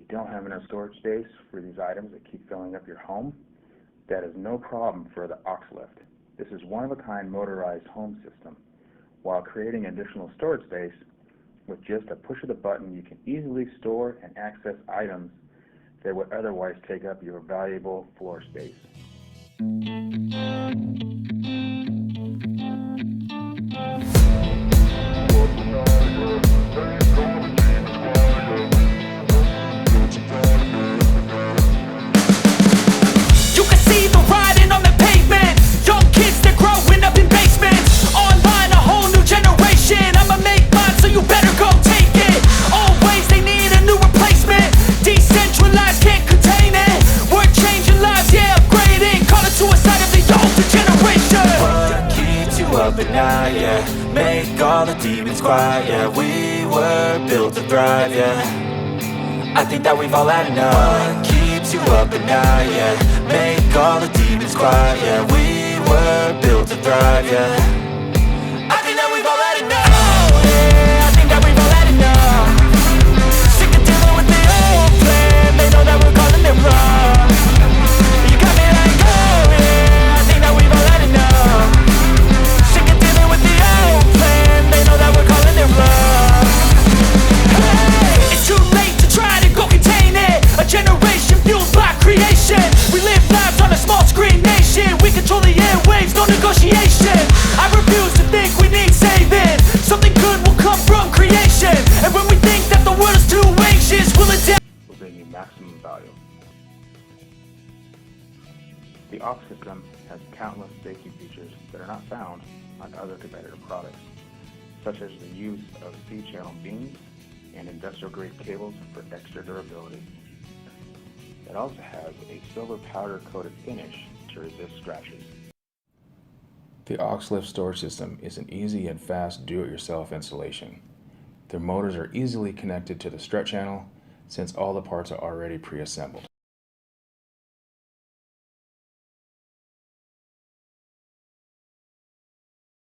don't have enough storage space for these items that keep filling up your home, that is no problem for the Auxx lift. This is one-of-a-kind motorized home system. While creating additional storage space, with just a push of the button, you can easily store and access items that would otherwise take up your valuable floor space. Yeah, make all the demons quiet. Yeah, we were built to thrive. Yeah, I think that we've all had enough. What keeps you up at night? Yeah, make all the demons quiet. Yeah, we were built to thrive. Yeah, I think that we've all had enough. Oh, yeah, I think that we've all had enough. Sick of dealing with the old plan. They know that we're calling it wrong. You got me like, oh yeah, I think that we've all had enough. They know that we're calling it wrong. Hey, it's too late to try to go contain it. A generation fueled by creation. We live lives on a small screen nation. We control the airwaves, no negotiation. I refuse to think we need saving. Something good will come from creation. And when we think that the world is too anxious, we'll adapt. Will bring you maximum value. The Auxx system has countless safety features that are not found on other competitor products, such as the use of C-channel beams and industrial-grade cables for extra durability. It also has a silver powder-coated finish to resist scratches. The Auxx lift storage system is an easy and fast do-it-yourself installation. Their motors are easily connected to the strut channel since all the parts are already pre-assembled.